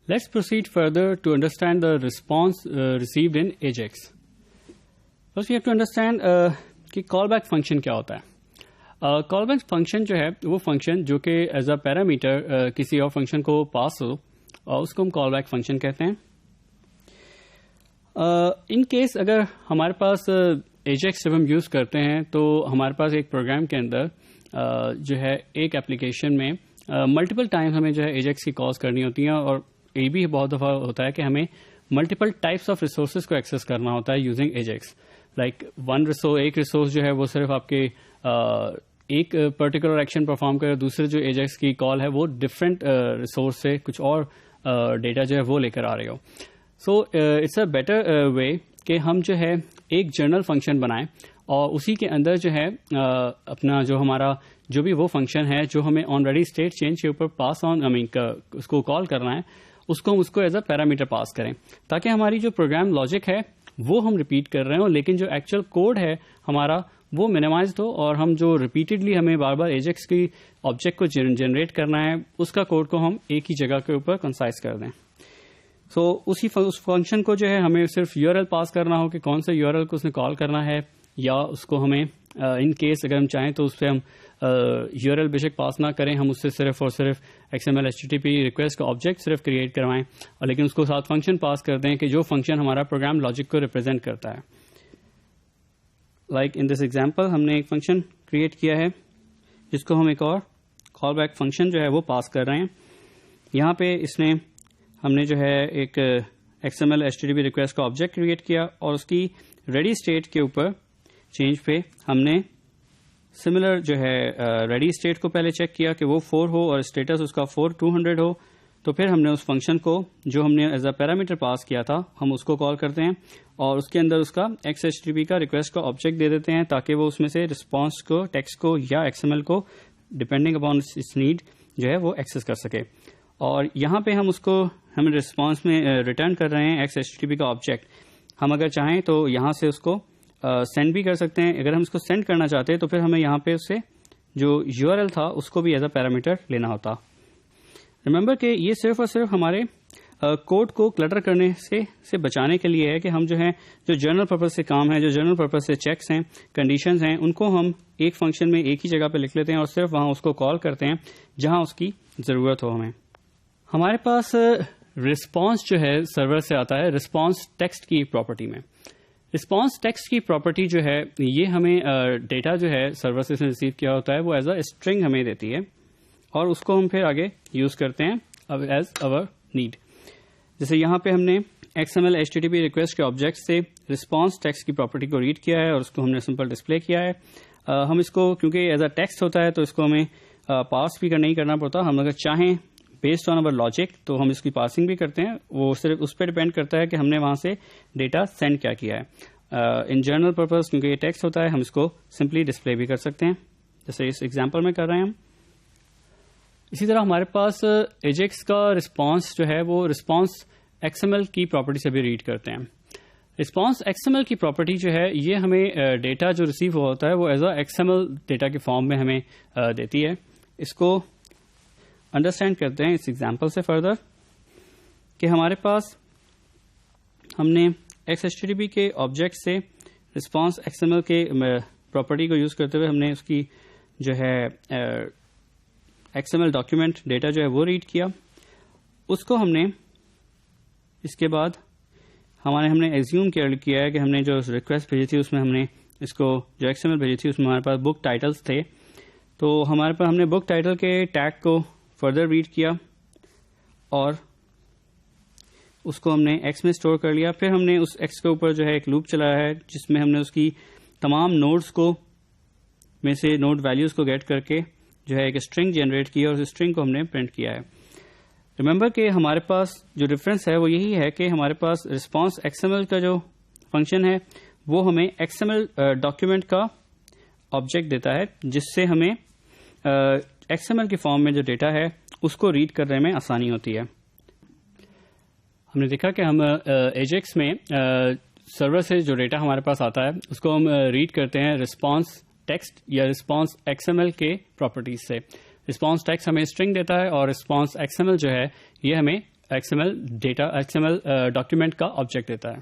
Let's proceed further to understand the response received in AJAX. First, we have to understand کہ call back function کیا ہوتا ہے. Call back function جو ہے وہ فنکشن جو کہ ایز اے پیرامیٹر کسی اور فنکشن کو پاس ہو اور اس کو ہم کال بیک فنکشن کہتے ہیں. ان کیس اگر ہمارے پاس ایجیکس جب ہم یوز کرتے ہیں تو ہمارے پاس ایک پروگرام کے اندر جو ہے ایک ایپلیکیشن میں ملٹیپل ٹائم ہمیں جو ہے ایجیکس کی کالز کرنی ہوتی ہیں, اور یہ بھی بہت دفعہ ہوتا ہے کہ ہمیں ملٹیپل ٹائپس آف ریسورسز کو ایکسیس کرنا ہوتا ہے یوزنگ ایجیکس. لائک ایک ریسورس جو ہے وہ صرف آپ کے ایک پرٹیکولر ایکشن پرفارم کرے, دوسرے جو ایجیکس کی کال ہے وہ ڈفرینٹ ریسورس سے کچھ اور ڈیٹا جو ہے وہ لے کر آ رہے ہو. So it's a better way کہ ہم جو ہے ایک جنرل فنکشن بنائیں اور اسی کے اندر جو ہے اپنا جو ہمارا جو بھی وہ فنکشن ہے جو ہمیں آلریڈی اسٹیٹ چینج کے اوپر پاس آن اس کو کال کرنا ہے اس کو ہم اس کو ایز اے پیرامیٹر پاس کریں, تاکہ ہماری جو پروگرام لاجک ہے وہ ہم ریپیٹ کر رہے ہوں, لیکن جو ایکچوئل کوڈ ہے ہمارا وہ منیمائزڈ ہو, اور ہم جو ریپیٹڈلی ہمیں بار بار ایجیکس کی آبجیکٹ کو جنریٹ کرنا ہے اس کا کوڈ کو ہم ایک ہی جگہ کے اوپر کنسائز کر دیں. سو اس فنکشن کو جو ہے ہمیں صرف یو آر ایل پاس کرنا ہو کہ کون سے یو آر ایل کو اس نے کال کرنا ہے, یا اس کو ہمیں ان کیس اگر ہم چاہیں تو اس سے ہم یو آر ایل بے شک پاس نہ کریں, ہم اس سے صرف اور صرف XML HTTP ریکویسٹ کا آبجیکٹ صرف کریٹ کروائیں, اور لیکن اس کو ساتھ فنکشن پاس کر دیں کہ جو فنکشن ہمارا پروگرام لاجک کو ریپرزینٹ کرتا ہے. لائک ان دس ایگزامپل ہم نے ایک فنکشن کریٹ کیا ہے جس کو ہم ایک اور کال بیک فنکشن جو ہے وہ پاس کر رہے ہیں. یہاں پہ اس نے ہم نے جو ہے ایک XML HTTP ریکویسٹ کا آبجیکٹ کریٹ کیا, اور اس کی ریڈی اسٹیٹ کے اوپر چینج پہ ہم نے سملر جو ہے ریڈی اسٹیٹ کو پہلے چیک کیا کہ وہ 4 ہو اور اسٹیٹس اس کا 4200 ہو. تو پھر ہم نے اس فنکشن کو جو ہم نے ایز اے پیرامیٹر پاس کیا تھا ہم اس کو کال کرتے ہیں, اور اس کے اندر اس کا XHTTP کا ریکویسٹ کا آبجیکٹ دے دیتے ہیں تاکہ وہ اس میں سے رسپانس کو, ٹیکسٹ کو یا XML کو ڈپینڈنگ اپان اٹس نیڈ جو ہے وہ ایکسیس کر سکے. اور یہاں پہ ہم رسپانس میں ریٹرن کر رہے ہیں XHTTP کا آبجیکٹ. ہم اگر چاہیں تو یہاں سے اس کو سینڈ بھی کر سکتے ہیں. اگر ہم اس کو سینڈ کرنا چاہتے ہیں تو پھر ہمیں یہاں پہ اس سے جو یو آر ایل تھا اس کو بھی ایز اے پیرامیٹر لینا ہوتا. ریممبر کہ یہ صرف اور صرف ہمارے کوڈ کو کلٹر کرنے سے بچانے کے لیے ہے کہ ہم جو ہیں جو جنرل پرپز سے کام ہے, جو جنرل پرپز سے چیکس ہیں, کنڈیشنز ہیں, ان کو ہم ایک فنکشن میں ایک ہی جگہ پہ لکھ لیتے ہیں اور صرف وہاں اس کو کال کرتے ہیں جہاں اس کی ضرورت ہو. ہمارے پاس رسپانس جو ہے سرور سے آتا ہے رسپانس ٹیکسٹ کی پراپرٹی میں. رسپانس ٹیکسٹ کی پراپرٹی جو ہے یہ ہمیں ڈیٹا جو ہے سرور سے ریسیو کیا ہوتا ہے وہ ایز اے اسٹرنگ ہمیں دیتی ہے, اور اس کو ہم پھر آگے یوز کرتے ہیں ایز اوور نیڈ. جیسے یہاں پہ ہم نے XML HTTP ریکویسٹ کے آبجیکٹ سے رسپانس ٹیکسٹ کی پراپرٹی کو ریڈ کیا ہے اور اس کو ہم نے سمپل ڈسپلے کیا ہے. ہم اس کو کیونکہ ایز اے ٹیکسٹ ہوتا ہے تو اس کو ہمیں پاس بھی نہیں کرنا پڑتا. ہم اگر چاہیں بیسڈ آن اوور لاجک تو ہم اس کی پاسنگ بھی کرتے ہیں, وہ صرف اس پہ ڈپینڈ کرتا ہے کہ ہم نے وہاں سے ڈیٹا سینڈ کیا کیا ہے. ان جنرل پرپز کیونکہ یہ ٹیکسٹ ہوتا ہے ہم اس کو سمپلی ڈسپلے بھی کر سکتے ہیں جیسے اس ایگزامپل میں کر رہے ہیں ہم. اسی طرح ہمارے پاس ایجیکس کا رسپانس جو ہے وہ رسپانس XML کی پراپرٹی سے بھی ریڈ کرتے ہیں. رسپانس XML کی پراپرٹی جو ہے یہ ہمیں ڈیٹا جو ریسیو ہوتا ہے وہ ایز اے XML ڈیٹا کے فارم میں ہمیں دیتی ہے. اس کو انڈرسٹینڈ کرتے ہیں اس ایگزامپل سے فردر کہ ہمارے پاس ہم نے XHTTP کے آبجیکٹ سے رسپانس XML کے پراپرٹی کو یوز کرتے ہوئے ہم نے اس کی جو ہے XML ڈاکیومنٹ ڈیٹا جو ہے وہ ریڈ کیا. اس کو ہم نے اس کے بعد ہم نے ایزیوم کیا ہے کہ ہم نے جو ریکویسٹ بھیجی تھی اس میں ہم نے اس کو جو XML بھیجی تھی اس میں ہمارے پاس بک ٹائٹلز تھے, تو ہمارے پاس ہم نے بک ٹائٹل کے ٹیگ کو فردر ریڈ کیا اور اس کو ہم نے ایکس میں اسٹور کر لیا. پھر ہم نے اس ایکس کے اوپر جو ہے ایک لوپ چلایا ہے جس میں ہم نے اس کی تمام نوڈز کو میں سے نوڈ ویلیوز کو گیٹ کر کے جو ہے ایک اسٹرنگ جنریٹ کی اور اس اسٹرنگ کو ہم نے پرنٹ کیا ہے. ریممبر کہ ہمارے پاس جو ڈفرینس ہے وہ یہی ہے کہ ہمارے پاس رسپانس XML کا جو فنکشن ہے وہ ہمیں XML ڈاکیومنٹ کا آبجیکٹ دیتا ہے جس سے ہمیں XML کے فارم میں جو ڈیٹا ہے اس کو ریڈ کرنے میں آسانی ہوتی ہے. ہم نے دیکھا کہ ہم ایجیکس میں سرور سے جو ڈیٹا ہمارے پاس آتا ہے اس کو ہم ریڈ کرتے ہیں رسپانس ٹیکسٹ یا رسپانس XML کے پراپرٹیز سے. رسپانس ٹیکسٹ ہمیں اسٹرنگ دیتا ہے اور رسپانس XML جو ہے یہ ہمیں XML ڈیٹا XML ڈاکیومنٹ کا آبجیکٹ دیتا ہے.